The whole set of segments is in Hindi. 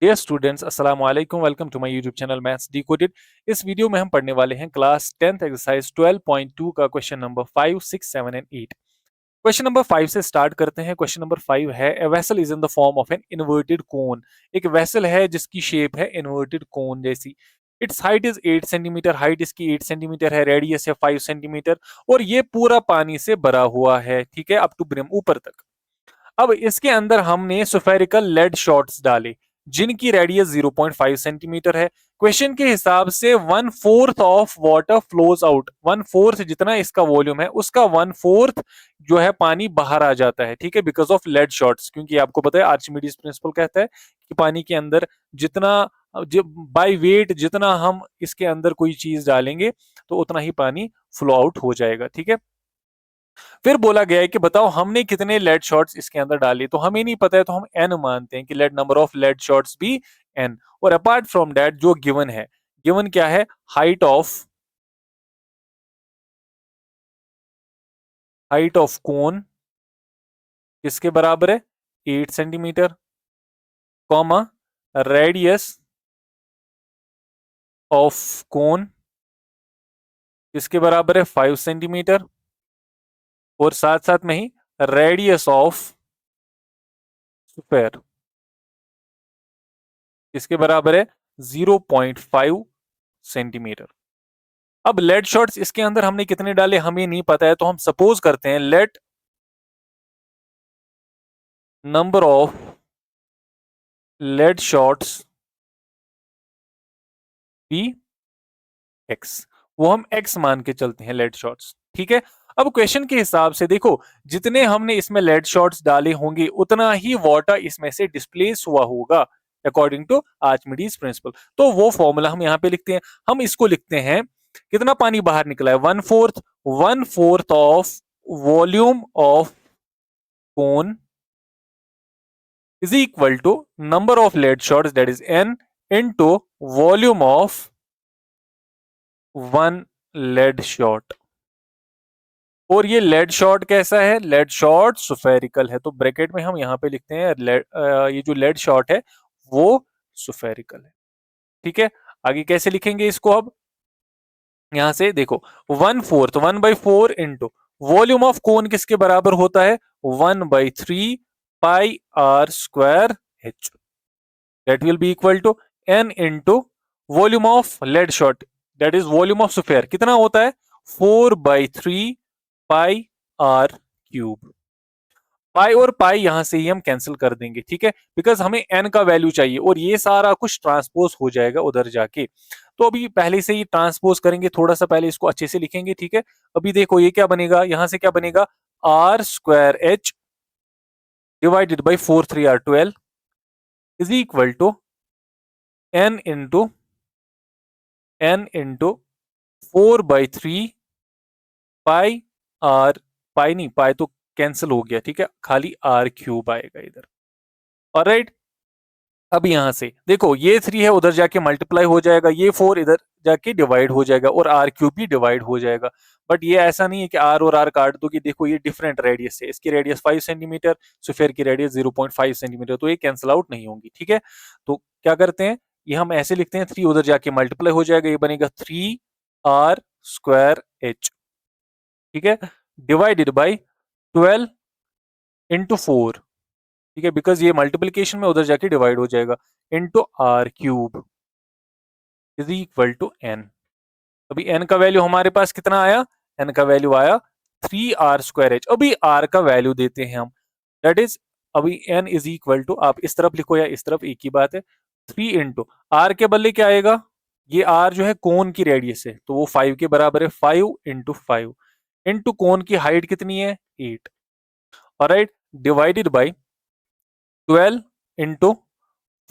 डियर स्टूडेंट्स, अस्सलाम वालेकुम। Welcome to my YouTube channel maths decoded. इस वीडियो में हम पढ़ने वाले हैं क्लास 10th एक्सरसाइज 12.2 का question number 5, 6, 7 and 8। Question number 5 से स्टार्ट करते हैं। क्वेश्चन नंबर 5 है, a vessel is in the form of an inverted कोन। एक वेसल है जिसकी शेप है इन्वर्टेड कोन जैसी। It's height is 8 centimetre, height इसकी 8 सेंटीमीटर है, रेडियस है 5 सेंटीमीटर और ये पूरा पानी से भरा हुआ है, ठीक है, अप टू ब्रिम, ऊपर तक। अब इसके अंदर हमने स्फेरिकल लेड शॉट्स डाले जिनकी रेडियस 0.5 सेंटीमीटर है। क्वेश्चन के हिसाब से 1/4 ऑफ वाटर फ्लोज आउट, 1/4 जितना इसका वॉल्यूम है उसका 1/4 जो है पानी बाहर आ जाता है, ठीक है, बिकॉज ऑफ लेड शॉट्स। क्योंकि आपको पता है आर्चिमिडीज प्रिंसिपल कहता है कि पानी के अंदर जितना बाय वेट जितना हम इसके अंदर कोई चीज डालेंगे तो उतना ही पानी फ्लो आउट हो जाएगा, ठीक है। फिर बोला गया है कि बताओ हमने कितने लेड शॉट्स इसके अंदर डाले, तो हमें नहीं पता है तो हम एन मानते हैं कि let number of lead shots भी एन। और अपार्ट फ्रॉम दैट जो गिवन है, गिवन क्या है, हाइट ऑफ कोन किसके बराबर है, 8 centimetre, comma radius of cone किसके बराबर है, 5 सेंटीमीटर, और साथ साथ में ही रेडियस ऑफ स्फेयर किसके बराबर है, 0.5 सेंटीमीटर। अब लेड शॉट्स इसके अंदर हमने कितने डाले हमें नहीं पता है, तो हम सपोज करते हैं let number of lead shots be x. वो हम एक्स मान के चलते हैं लेड शॉट्स, ठीक है। अब क्वेश्चन के हिसाब से देखो, जितने हमने इसमें लेड शॉट्स डाले होंगे उतना ही वाटर इसमें से डिस्प्लेस हुआ होगा अकॉर्डिंग टू आर्चिमिडीज प्रिंसिपल। तो वो फॉर्मूला हम यहाँ पे लिखते हैं। हम इसको लिखते हैं, कितना पानी बाहर निकला है, 1/4 of volume of cone is equal to number of lead shots, that is n, into volume of one lead shot। और ये लेड शॉट कैसा है, लेड शॉट स्फेरिकल है, तो ब्रैकेट में हम यहाँ पे लिखते हैं ये जो लेड शॉट है वो स्फेरिकल है, ठीक है। आगे कैसे लिखेंगे इसको, अब यहां से देखो, 1/4, 1/4 इंटू वॉल्यूम ऑफ कोन किसके बराबर होता है, 1/3 pi r square h. that will be equal to n into volume of lead shot, that is volume of sphere कितना होता है, 4/3 पाई आर क्यूब। पाई और पाई यहां से ही हम कैंसिल कर देंगे, ठीक है, बिकॉज हमें एन का वैल्यू चाहिए और ये सारा कुछ ट्रांसपोज हो जाएगा उधर जाके। तो अभी पहले से ही ट्रांसपोज करेंगे, थोड़ा सा पहले इसको अच्छे से लिखेंगे, ठीक है। अभी देखो ये क्या बनेगा, यहां से क्या बनेगा, r square h divided by 4 3 r 12 is equal to n into 4/3 pi r, pi नहीं, पाई तो कैंसिल हो गया, ठीक है, खाली आर क्यूब आएगा इधर। ऑलराइट, अब यहां से देखो ये 3 है उधर जाके मल्टीप्लाई हो जाएगा, ये 4 इधर जाके डिवाइड हो जाएगा और आर क्यूब भी डिवाइड हो जाएगा। बट ये ऐसा नहीं है कि आर और आर काट दो, कि देखो ये डिफरेंट रेडियस है, इसकी रेडियस 5 सेंटीमीटर, स्फीयर की रेडियस 0.5 सेंटीमीटर, तो ये कैंसिल आउट नहीं होंगी, ठीक है। तो क्या करते हैं, ये हम ऐसे लिखते हैं, 3 उधर जाके मल्टीप्लाई हो जाएगा, ये बनेगा 3r² ठीक है, डिवाइडेड बाई 12 इंटू 4, ठीक है, बिकॉज ये मल्टीप्लीकेशन में उधर जाके डिवाइड हो जाएगा, into r cube is equal to n. अभी एन का वैल्यू हमारे पास कितना आया, एन का वैल्यू आया 3r²h। अभी आर का वैल्यू देते हैं हम, दैट इज, अभी एन इज इक्वल टू, आप इस तरफ लिखो या इस तरफ एक ही बात है, 3 इंटू आर के बदले क्या आएगा, ये आर जो है कोन की रेडियस है तो वो 5 के बराबर है, 5 इंटू 5 इंटू कोन की हाइट कितनी है, 8, alright, divided by 12 into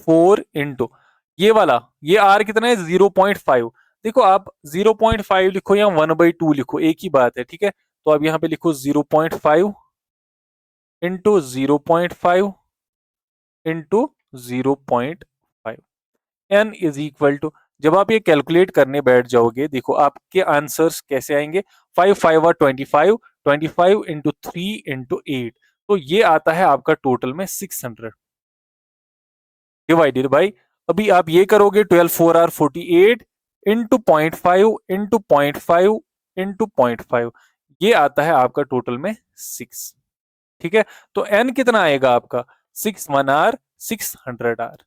4 into ये वाला, ये आर कितना है, 0.5। देखो आप 0.5 लिखो या 1/2 लिखो, एक ही बात है, ठीक है। तो आप यहाँ पे लिखो 0.5 into 0.5 into 0.5, n is equal to, जब आप ये कैलकुलेट करने बैठ जाओगे देखो आपके आंसर्स कैसे आएंगे, 5 5 और 25, 25 इंटू 3 इंटू 8, तो ये आता है आपका टोटल में 600, डिवाइडेड बाई, अभी आप ये करोगे 12 4 आर 48 इंटू 0.5 इंटू 0.5 इंटू 0.5, ये आता है आपका टोटल में 6। ठीक है, तो एन कितना आएगा आपका 6 1 आर 600 आर,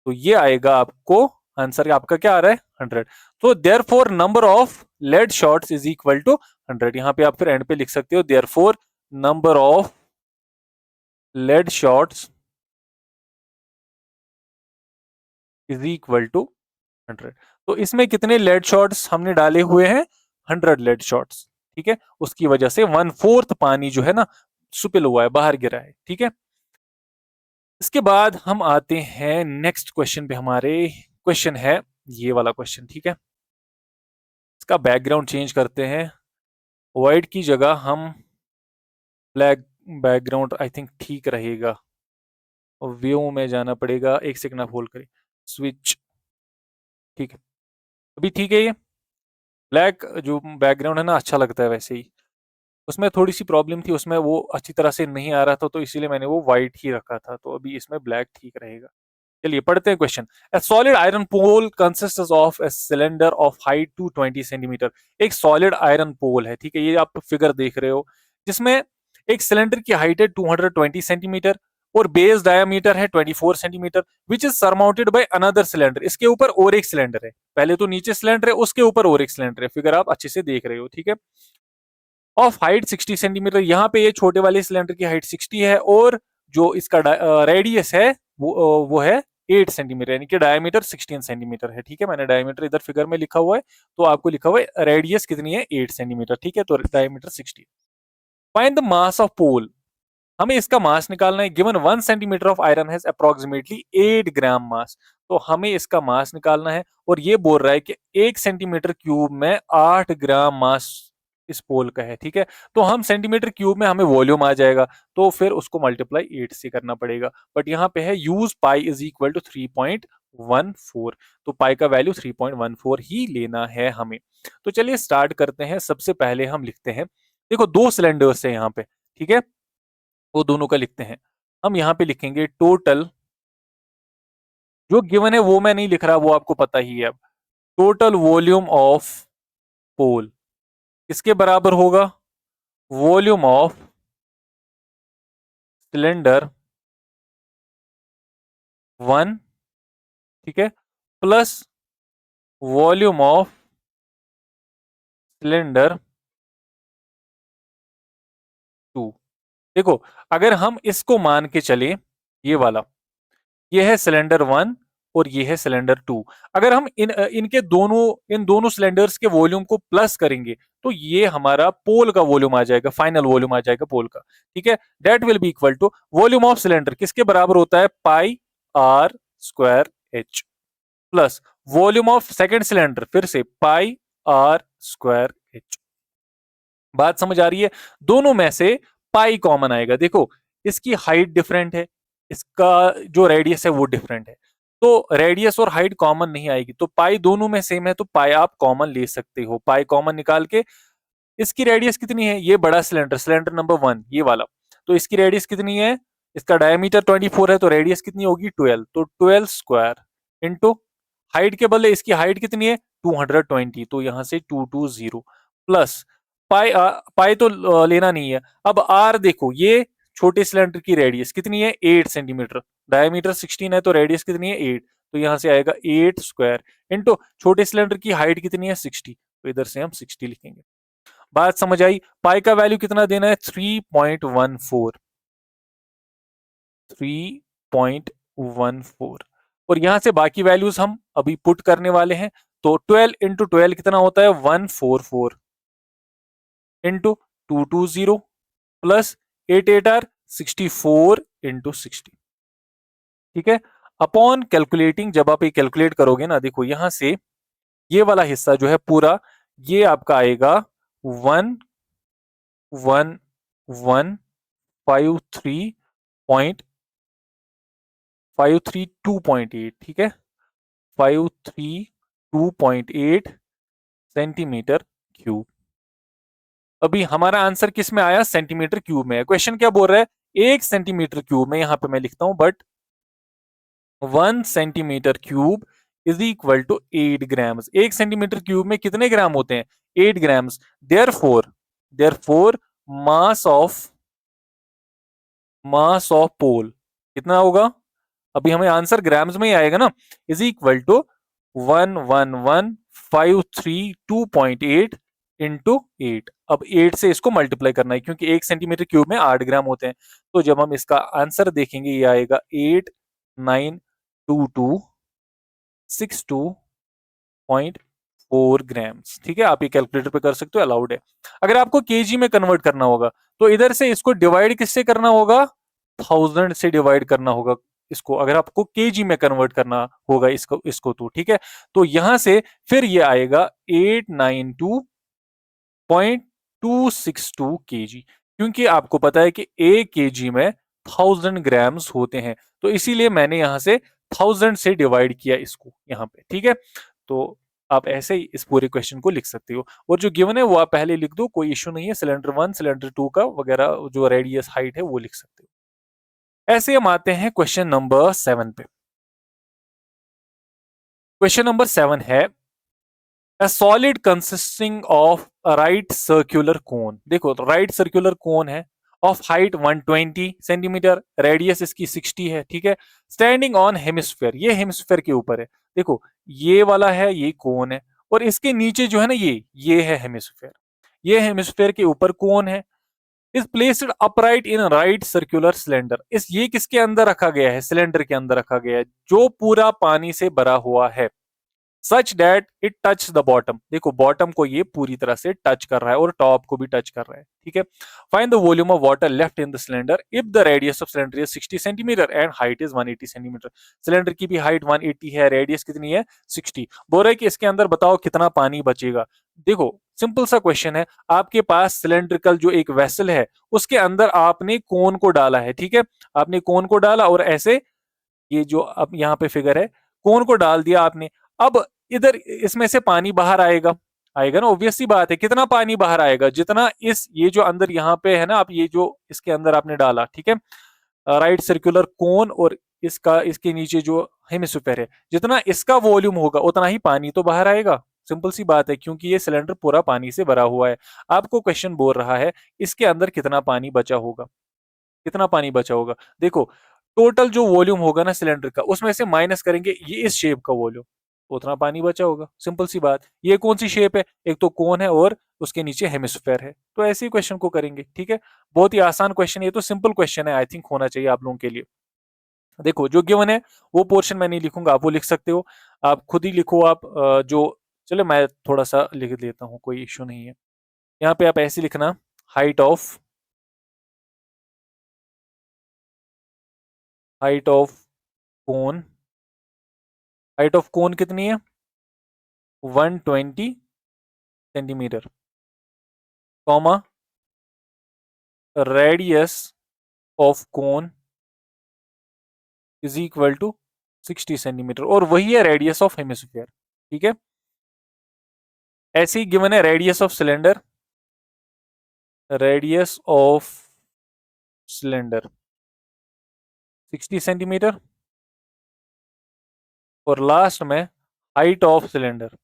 तो ये आएगा आपको आंसर आपका क्या आ रहा है 100। तो therefore number of lead shots is equal to 100। यहां पे आप फिर एंड पे लिख सकते हो therefore number of lead shots is equal to 100। तो इसमें कितने लेड शॉट्स हमने डाले हुए हैं 100 लेड शॉट्स। ठीक है, उसकी वजह से 1/4 पानी जो है ना सुपिल हुआ है, बाहर गिरा है। ठीक है, इसके बाद हम आते हैं नेक्स्ट क्वेश्चन पे। हमारे क्वेश्चन है ये वाला क्वेश्चन। ठीक है, इसका बैकग्राउंड चेंज करते हैं, व्हाइट की जगह हम ब्लैक बैकग्राउंड आई थिंक ठीक रहेगा। व्यू में जाना पड़ेगा, एक सेकंड आप होल्ड करें, स्विच। ठीक है, अभी ठीक है। ये ब्लैक जो बैकग्राउंड है ना अच्छा लगता है वैसे ही, उसमें थोड़ी सी प्रॉब्लम थी, उसमें वो अच्छी तरह से नहीं आ रहा था, तो इसीलिए मैंने वो व्हाइट ही रखा था। तो अभी इसमें ब्लैक ठीक रहेगा। चलिए पढ़ते हैं question. A solid iron pole consists of a cylinder of height 220 centimetre. एक सॉलिड आयरन पोल है, ठीक है, ये आप फिगर देख रहे हो, जिसमें एक सिलेंडर की हाइट है 220 सेंटीमीटर और बेस डायमीटर है 24 centimetre, which is surmounted by another cylinder. इसके ऊपर और एक सिलेंडर है, पहले तो नीचे सिलेंडर है, उसके ऊपर और एक सिलेंडर है, फिगर आप अच्छे से देख रहे हो। ठीक है, ऑफ हाइट 60 सेंटीमीटर, यहाँ पे ये छोटे वाले सिलेंडर की हाइट 60 है और जो इसका रेडियस है वो है 8 सेंटीमीटर, यानी कि डायमीटर 16 सेंटीमीटर है। ठीक है, मैंने डायमीटर इधर फिगर में लिखा हुआ है, तो आपको लिखा हुआ है रेडियस कितनी है 8 सेंटीमीटर। ठीक है, तो diameter 60। Find the mass of pole, हमें इसका मास निकालना है। Given 1 centimetre of iron has approximately 8 gram mass, तो हमें इसका मास निकालना है और ये बोल रहा है कि 1 सेंटीमीटर क्यूब में 8 ग्राम मास इस पोल का है। ठीक है, तो हम सेंटीमीटर क्यूब में हमें वॉल्यूम आ जाएगा, तो फिर उसको मल्टीप्लाई 8 से करना पड़ेगा। बट यहाँ पे है use pi is equal to 3.14, तो पाई का वैल्यू 3.14 ही लेना है हमें। तो चलिए स्टार्ट करते हैं। सबसे पहले हम लिखते हैं, देखो दो सिलेंडर्स है यहाँ पे। ठीक है, वो दोनों का लिखते हैं। हम यहाँ पे लिखेंगे टोटल, जो गिवन है वो मैं नहीं लिख रहा, वो आपको पता ही है। अब टोटल वॉल्यूम ऑफ पोल किसके बराबर होगा, वॉल्यूम ऑफ सिलेंडर 1, ठीक है, प्लस वॉल्यूम ऑफ सिलेंडर 2। देखो, अगर हम इसको मान के चले, ये वाला, ये है सिलेंडर 1 और ये है सिलेंडर 2, अगर हम इन दोनों सिलेंडर्स के वॉल्यूम को प्लस करेंगे, तो ये हमारा पोल का वॉल्यूम आ जाएगा, फाइनल वॉल्यूम आ जाएगा पोल का। ठीक है, that will be equal to volume of cylinder किसके बराबर होता है, pi r square h, plus volume of second cylinder फिर से पाई आर स्क्वायर एच। बात समझ आ रही है, दोनों में से पाई कॉमन आएगा। देखो, इसकी हाइट डिफरेंट है, इसका जो रेडियस है वो डिफरेंट है, तो रेडियस और हाइट कॉमन नहीं आएगी, तो पाई दोनों में सेम है, तो पाई आप कॉमन ले सकते हो। पाई कॉमन निकाल के, इसकी रेडियस कितनी है, ये बड़ा सिलेंडर, सिलेंडर नंबर 1 ये वाला, तो इसकी रेडियस कितनी है, इसका डायमीटर 24 है, तो रेडियस कितनी होगी 12, तो 12 स्क्वायर इंटू हाइट के बदले इसकी हाइट कितनी है 220, तो यहां से 220 प्लस पाई पाई तो लेना नहीं है। अब आर देखो, ये छोटे सिलेंडर की रेडियस कितनी है 8 सेंटीमीटर, डायमीटर 16 है, तो रेडियस कितनी है 8, तो यहां से आएगा 8 स्क्वायर इंटू छोटे सिलेंडर की हाइट कितनी है 60, तो इधर से हम 60 लिखेंगे। बात समझ आई, पाई का वैल्यू कितना देना है 3.14, 3.14, और यहां से बाकी वैल्यूज हम अभी पुट करने वाले हैं। तो 12 इंटू 12 कितना होता है 144 इंटू 220 प्लस 8 आर 64 इंटू 60। ठीक है, अपॉन कैलकुलेटिंग, जब आप ये कैलकुलेट करोगे ना, देखो यहां से ये वाला हिस्सा जो है पूरा, ये आपका आएगा 11153.532.8। ठीक है, 532.8 सेंटीमीटर क्यूब। अभी हमारा आंसर किस में आया, सेंटीमीटर क्यूब में। क्वेश्चन क्या बोल रहा है, 1 सेंटीमीटर क्यूब में, यहां पे मैं लिखता हूं, but 1 centimetre cube is equal to 8 grams. 1 centimetre cube में कितने ग्राम होते हैं? 8 grams. Therefore mass of pole कितना होगा? अभी हमें आंसर ग्राम्स में ही आएगा ना। Is equal to 111,532.8 into 8। अब 8 से इसको मल्टीप्लाई करना है क्योंकि 1 सेंटीमीटर क्यूब में 8 ग्राम होते हैं। तो जब हम इसका आंसर देखेंगे ये आएगा 892262.4 ग्राम्स। ठीक है, आप ये कैलकुलेटर पे कर सकते हो, अलाउड है। अगर आपको केजी में कन्वर्ट करना होगा तो इधर से इसको डिवाइड किससे करना होगा? 1000 से डिवाइड करना होगा इसको, अगर आपको केजी में कन्वर्ट करना होगा इसको इसको तो ठीक है। तो यहां से फिर ये आएगा 892.262 केजी, क्योंकि आपको पता है कि 1 केजी में 1000 ग्राम्स होते हैं। तो इसीलिए मैंने यहां से 1000 से डिवाइड किया इसको यहाँ पे। ठीक है, तो आप ऐसे ही इस पूरे क्वेश्चन को लिख सकते हो, और जो गिवन है वो आप पहले लिख दो, कोई इश्यू नहीं है। सिलेंडर 1 सिलेंडर 2 का वगैरह जो रेडियस हाइट है वो लिख सकते हो। ऐसे हम आते हैं क्वेश्चन नंबर 7 पे। क्वेश्चन नंबर 7 है a solid consisting of a right circular cone। देखो, तो राइट सर्कुलर कोन है, ऑफ हाइट 120 सेंटीमीटर, रेडियस इसकी 60 है। ठीक है, स्टैंडिंग ऑन हेमिस्फेयर, ये हेमिस्फेयर के ऊपर है। देखो, ये वाला है, ये कोन है, और इसके नीचे जो है ना, ये है हेमिस्फेयर। ये हेमिस्फेयर के ऊपर कोन है। Is placed upright in right circular cylinder. इस ये किसके अंदर रखा गया है? सिलेंडर के अंदर रखा गया है, जो पूरा पानी से भरा हुआ है। Such that it touch the bottom. देखो, बॉटम को ये पूरी तरह से टच कर रहा है और टॉप को भी टच कर रहा है। ठीक है, find the volume of water left in the cylinder if the radius of cylinder is 60 centimetre and height is 180 centimetre. Cylinder की भी हाइट 180 है, रेडियस कितनी है? 60। बोल रहा है कि इसके अंदर बताओ कितना पानी बचेगा। देखो, सिंपल सा क्वेश्चन है। आपके पास सिलेंड्रिकल जो एक वेसल है, उसके अंदर आपने कोन को डाला है। ठीक है, आपने कोन को डाला और ऐसे, ये जो अब यहाँ पे फिगर है, कोन को डाल दिया आपने। अब इधर इसमें से पानी बाहर आएगा, आएगा ना, ऑब्वियस सी बात है। कितना पानी बाहर आएगा? जितना इस ये जो अंदर यहाँ पे है ना, आप ये जो इसके अंदर आपने डाला, ठीक है, राइट सर्कुलर कोन, और इसका इसके नीचे जो हेमिस्फीयर है, जितना इसका वॉल्यूम होगा उतना ही पानी तो बाहर आएगा। सिंपल सी बात है, क्योंकि ये सिलेंडर पूरा पानी से भरा हुआ है। आपको क्वेश्चन बोल रहा है इसके अंदर कितना पानी बचा होगा, कितना पानी बचा होगा। देखो, टोटल जो वॉल्यूम होगा ना सिलेंडर का, उसमें से माइनस करेंगे ये इस शेप का वॉल्यूम, उतना पानी बचा होगा। सिंपल सी बात। ये कौन सी शेप है? एक तो कोन है और उसके नीचे हेमिस्फेयर है। तो ऐसे ही क्वेश्चन को करेंगे। ठीक है, बहुत ही आसान क्वेश्चन है, ये तो सिंपल क्वेश्चन है, आई थिंक होना चाहिए आप लोगों के लिए। देखो, जो गिवन है वो पोर्शन मैं नहीं लिखूंगा, आप वो लिख सकते हो। आप खुद ही लिखो। आप जो, चलो मैं थोड़ा सा लिख देता हूँ, कोई इश्यू नहीं है। यहाँ पे आप ऐसे लिखना, height of height of cone, height of cone कितनी है? 120 centimetre, comma, radius of cone is equal to 60 centimetre, और वही है रेडियस ऑफ हेमिस्फीयर। ठीक है, ऐसे ही गिवन है radius of cylinder, radius of cylinder 60 centimetre, और लास्ट में height of cylinder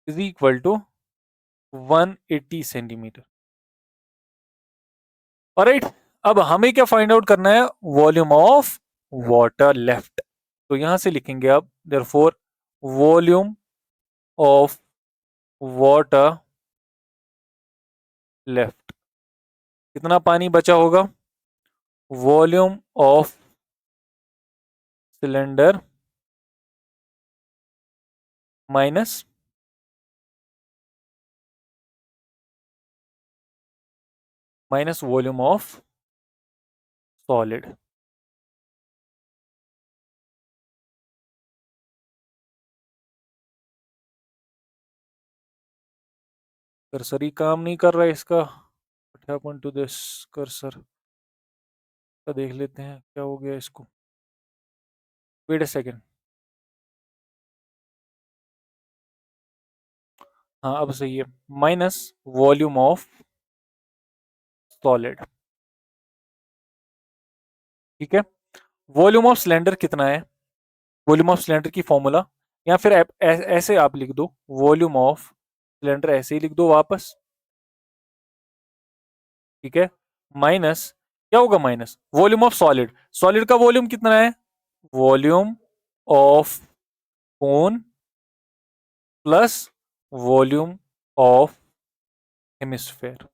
is equal to 180 centimetre. Alright, अब हमें क्या फाइंड आउट करना है? Volume of water left. तो यहां से लिखेंगे अब, therefore volume of water left, कितना पानी बचा होगा? Volume of cylinder minus volume of solid. Cursor ही काम नहीं कर रहा है इसका। What happened to this cursor? तो देख लेते हैं क्या हो गया इसको। Wait a second. हाँ, अब सही है। Minus volume of solid. ठीक है, वॉल्यूम ऑफ सिलेंडर कितना है? वॉल्यूम ऑफ सिलेंडर की फॉर्मूला, या फिर ऐसे आप लिख दो, वॉल्यूम ऑफ सिलेंडर ऐसे ही लिख दो वापस। ठीक है, माइनस, क्या होगा minus volume of solid. Solid का वॉल्यूम कितना है? Volume of cone plus volume of hemisphere.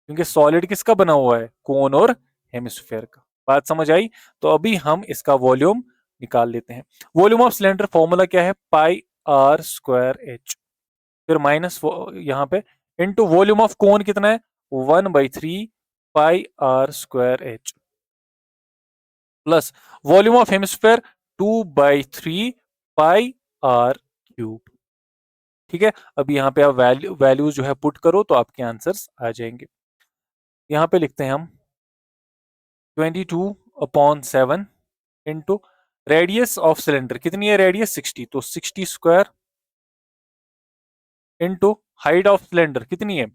क्योंकि सॉलिड किसका बना हुआ है? कोन और हेमिस्फेयर का। बात समझ आई? तो अभी हम इसका वॉल्यूम निकाल लेते हैं। वॉल्यूम ऑफ सिलेंडर फॉर्मूला क्या है? पाई आर स्क्वायर एच, फिर माइनस यहाँ पे इंटू वॉल्यूम ऑफ कोन कितना है? 1/3 pi r square h, plus volume of hemisphere 2/3 pi r cube. ठीक है, अभी यहाँ पे आप वैल्यूज जो है पुट करो तो आपके आंसर्स आ जाएंगे। यहाँ पे लिखते हैं हम 22/7 इंटू रेडियस ऑफ सिलेंडर कितनी है? रेडियस 60, तो 60 square into height of cylinder कितनी है?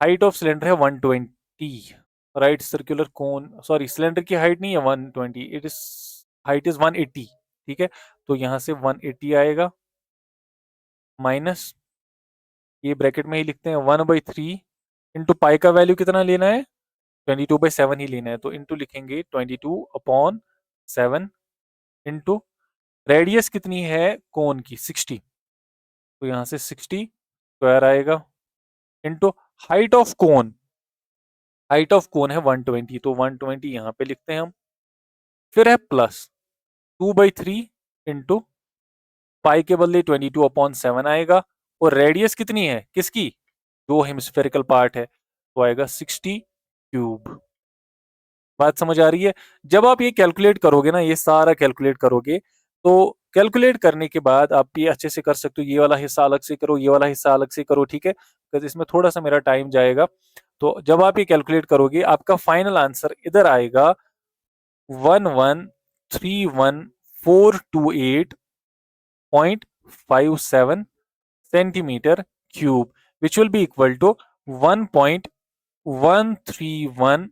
हाइट ऑफ सिलेंडर है 120। Right circular cone, sorry cylinder की हाइट नहीं है 120, इट इज हाइट इज 180। ठीक है, तो यहां से 180 आएगा, माइनस ये ब्रैकेट में ही लिखते हैं 1/3 इंटू पाई का वैल्यू कितना लेना है? 22/7 ही लेना है, तो इंटू लिखेंगे 22/7 इंटू रेडियस कितनी है कोन की? 60, तो यहां से 60 स्क्वायर आएगा into height of cone, height of कोन है 120, तो 120 यहां पे लिखते हैं हम, फिर है प्लस 2/3 इंटू पाई के बदले 22/7 आएगा, और रेडियस कितनी है किसकी? जो हेमिस्फेरिकल पार्ट है, तो आएगा 60 क्यूब। बात समझ आ रही है? जब आप ये कैलकुलेट करोगे ना, ये सारा कैलकुलेट करोगे, तो कैलकुलेट करने के बाद आप ये अच्छे से कर सकते हो। ये वाला हिस्सा अलग से करो, ये वाला हिस्सा अलग से करो। ठीक है, बिकॉज इसमें थोड़ा सा मेरा टाइम जाएगा। तो जब आप ये कैलकुलेट करोगे, आपका फाइनल आंसर इधर आएगा 11,31,428.57 centimetre cube, which will be equal to 1.131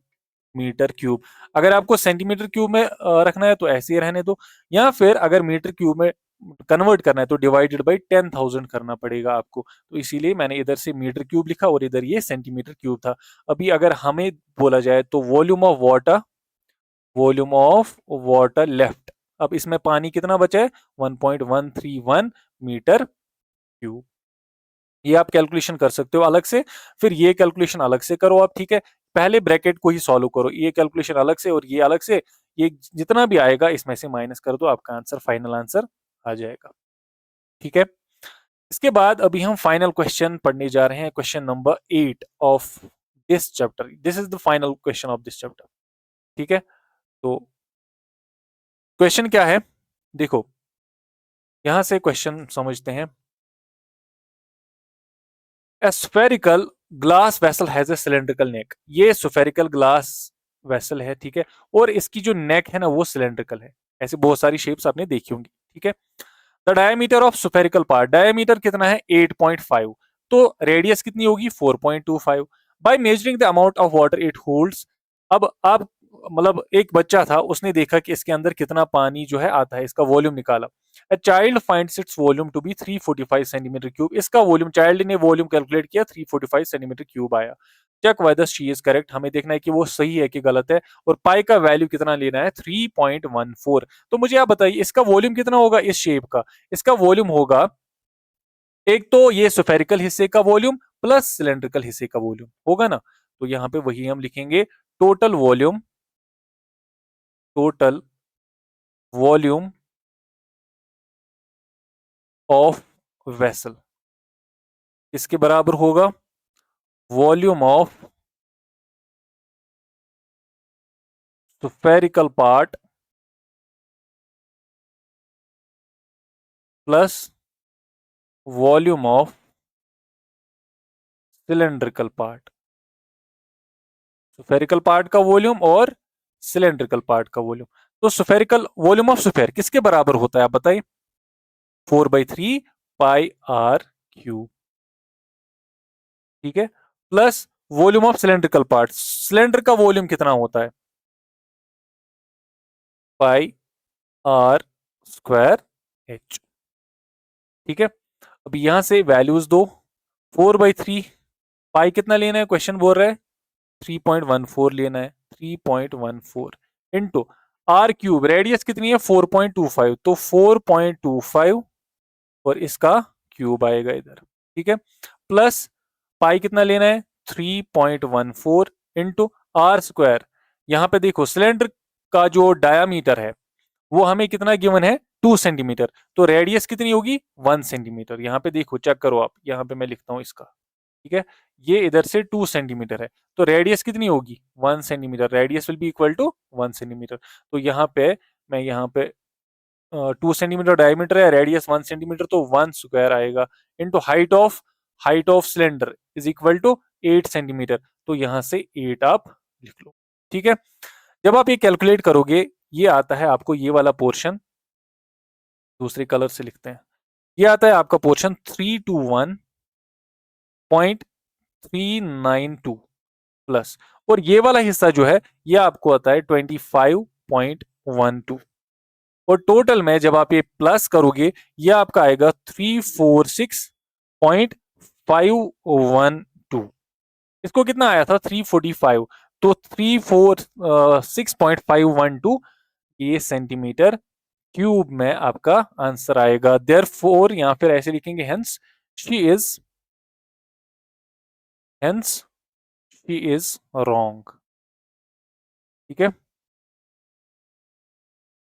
metre cube. अगर आपको सेंटीमीटर क्यूब में रखना है तो ऐसे ही रहने दो, या फिर अगर मीटर क्यूब में कन्वर्ट करना है तो डिवाइडेड बाई 10,000 करना पड़ेगा आपको। तो इसीलिए मैंने इधर से मीटर क्यूब लिखा और इधर ये सेंटीमीटर क्यूब था। अभी अगर हमें बोला जाए तो वॉल्यूम ऑफ वाटर लेफ्ट, अब इसमें पानी कितना बचा है? 1.131 मीटर क्यूब। ये आप कैलकुलेशन कर सकते हो अलग से, फिर ये कैलकुलेशन अलग से करो आप। ठीक है, पहले ब्रैकेट को ही सॉल्व करो, ये कैलकुलेशन अलग से और ये अलग से, ये जितना भी आएगा इसमें से माइनस कर दो, आपका आंसर फाइनल आंसर आ जाएगा। ठीक है, इसके बाद अभी हम फाइनल क्वेश्चन पढ़ने जा रहे हैं, question number 8 of this chapter. This is the final question of this chapter. ठीक है, तो क्वेश्चन क्या है देखो, यहां से क्वेश्चन समझते हैं। A spherical glass vessel has a cylindrical neck। ये spherical glass vessel है। ठीक है, और इसकी जो नेक है ना वो सिलेंड्रिकल है। ऐसे बहुत सारी शेप्स आपने देखी होंगी। ठीक है, the diameter of spherical part, diameter कितना है? 8.5, तो रेडियस कितनी होगी? 4.25। By measuring the amount of water it holds, अब आप मतलब एक बच्चा था, उसने देखा कि इसके अंदर कितना पानी जो है आता है, इसका वॉल्यूम निकाला। A child finds its volume to be 345 centimetre cube, इसका वॉल्यूम, चाइल्ड ने वॉल्यूम कैलकुलेट किया 345 सेंटीमीटर क्यूब आया। Check whether she is correct, हमें देखना है कि वो सही है कि गलत है, और पाई का वैल्यू कितना लेना है? 3.14। तो मुझे आप बताइए इसका वॉल्यूम कितना होगा इस शेप का? इसका वॉल्यूम होगा, एक तो ये स्फेरिकल हिस्से का वॉल्यूम प्लस सिलेंड्रिकल हिस्से का वॉल्यूम होगा ना, तो यहाँ पे वही हम लिखेंगे, total volume, total volume of vessel इसके बराबर होगा volume of spherical part plus volume of cylindrical part. Spherical part का वॉल्यूम और सिलेंड्रिकल पार्ट का वॉल्यूम। तो स्फेरिकल वॉल्यूम ऑफ स्फेयर किसके बराबर होता है आप बताइए? 4/3 पाई आर क्यूब। ठीक है, plus volume of cylindrical part. Cylinder का वॉल्यूम कितना होता है? Pi r square h. ठीक है, अब यहां से वैल्यूज दो। 4/3, पाई कितना लेना है क्वेश्चन बोल रहा है? 3.14 लेना है। 3.14 इंटू आर क्यूब, रेडियस कितनी है? 4.25, तो 4.25 और इसका क्यूब आएगा इधर। ठीक है, प्लस पाई कितना लेना है? 3.14 इंटू आर स्क्वायर। यहां पे देखो सिलेंडर का जो डायामीटर है वो हमें कितना गिवन है? 2 सेंटीमीटर। तो रेडियस कितनी होगी? 1 सेंटीमीटर। यहाँ पे देखो, चेक करो आप, यहाँ पे मैं लिखता हूँ इसका। ठीक है, ये इधर से 2 सेंटीमीटर है, तो रेडियस कितनी होगी? 1 centimetre. Radius will be equal to 1 centimetre. तो यहाँ पे मैं यहाँ पे 2 सेंटीमीटर डायमीटर है, रेडियस 1 सेंटीमीटर, तो 1 स्क्वायर आएगा into height of cylinder is equal to 8 centimetre. तो यहाँ से 8 आप लिख लो। ठीक है, जब आप ये कैलकुलेट करोगे, ये आता है आपको ये वाला पोर्शन, दूसरे कलर से लिखते हैं। ये आता है आपका पोर्शन 321.392 प्लस, और ये वाला हिस्सा जो है ये आपको आता है 25.12। और टोटल में जब आप ये प्लस करोगे ये आपका आएगा 346.512। इसको कितना आया था? 345। तो 346.512 ये सेंटीमीटर क्यूब में आपका आंसर आएगा। देयरफॉर या फिर ऐसे लिखेंगे, हेंस शी इज रॉन्ग। ठीक है,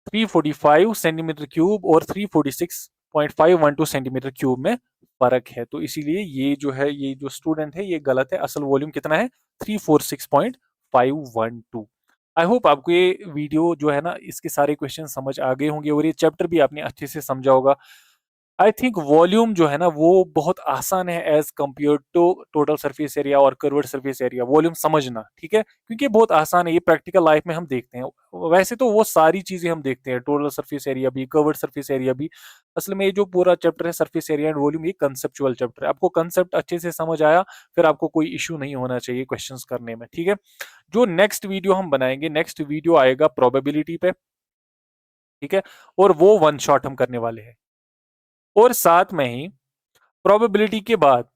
345 सेंटीमीटर क्यूब और 346.512 सेंटीमीटर क्यूब में फर्क है, तो इसीलिए ये जो है, ये जो स्टूडेंट है ये गलत है। असल वॉल्यूम कितना है? 346.512। आई होप आपको ये वीडियो जो है ना, इसके सारे क्वेश्चन समझ आ गए होंगे और ये चैप्टर भी आपने अच्छे से समझा होगा। आई थिंक वॉल्यूम जो है ना वो बहुत आसान है as compare to total surface area और कर्व्ड सरफेस एरिया, वॉल्यूम समझना। ठीक है, क्योंकि बहुत आसान है, ये प्रैक्टिकल लाइफ में हम देखते हैं। वैसे तो वो सारी चीजें हम देखते हैं, टोटल सरफेस एरिया भी, कर्व्ड सरफेस एरिया भी। असल में ये जो पूरा चैप्टर है सरफेस एरिया एंड वॉल्यूम, ये कंसेप्चुअल चैप्टर है। आपको कंसेप्ट अच्छे से समझ आया, फिर आपको कोई इशू नहीं होना चाहिए क्वेश्चंस करने में। ठीक है, जो नेक्स्ट वीडियो हम बनाएंगे, नेक्स्ट वीडियो आएगा प्रोबेबिलिटी पे। ठीक है, और वो वन शॉट हम करने वाले हैं। और साथ में ही प्रोबेबिलिटी के बाद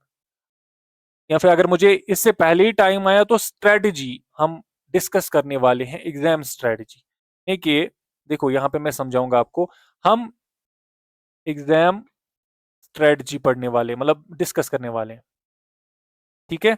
या फिर अगर मुझे इससे पहले ही टाइम आया तो स्ट्रेटजी हम डिस्कस करने वाले हैं, एग्जाम स्ट्रेटजी। देखिए, देखो यहाँ पे मैं समझाऊंगा आपको। हम एग्जाम स्ट्रेटजी पढ़ने वाले, मतलब डिस्कस करने वाले हैं। ठीक है,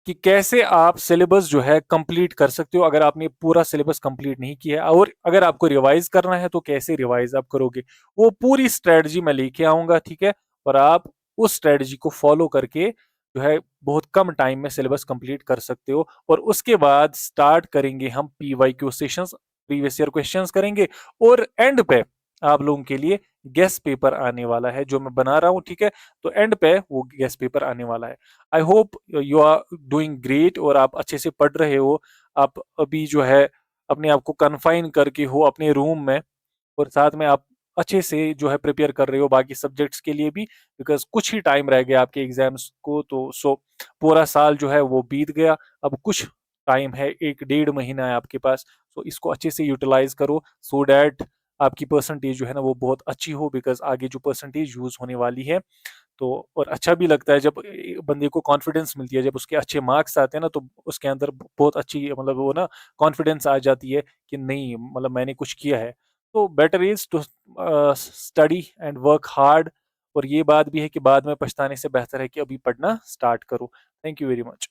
कि कैसे आप सिलेबस जो है कंप्लीट कर सकते हो अगर आपने पूरा सिलेबस कंप्लीट नहीं किया है, और अगर आपको रिवाइज करना है तो कैसे रिवाइज आप करोगे, वो पूरी स्ट्रेटजी मैं लेके आऊंगा। ठीक है, और आप उस स्ट्रेटजी को फॉलो करके जो है बहुत कम टाइम में सिलेबस कंप्लीट कर सकते हो। और उसके बाद स्टार्ट करेंगे हम PYQ sessions, previous year questions करेंगे, और एंड पे आप लोगों के लिए गेस्ट पेपर आने वाला है जो मैं बना रहा हूँ। ठीक है, तो एंड पे वो गेस्ट पेपर आने वाला है। I hope you are doing great और आप अच्छे से पढ़ रहे हो। आप अभी जो है अपने आप को कन्फाइन करके हो अपने रूम में, और साथ में आप अच्छे से जो है प्रिपेयर कर रहे हो बाकी सब्जेक्ट्स के लिए भी, बिकॉज कुछ ही टाइम रह गया आपके एग्जाम्स को। तो पूरा साल जो है वो बीत गया, अब कुछ टाइम है, 1 डेढ़ महीना है आपके पास। तो इसको अच्छे से यूटिलाइज करो सो डैट आपकी परसेंटेज जो है ना वो बहुत अच्छी हो, बिकॉज आगे जो परसेंटेज यूज होने वाली है। तो और अच्छा भी लगता है जब बंदे को कॉन्फिडेंस मिलती है, जब उसके अच्छे मार्क्स आते हैं ना, तो उसके अंदर बहुत अच्छी, मतलब वो ना कॉन्फिडेंस आ जाती है कि नहीं, मतलब मैंने कुछ किया है। तो better is to study and work hard. और ये बात भी है कि बाद में पछताने से बेहतर है कि अभी पढ़ना स्टार्ट करो। Thank you very much.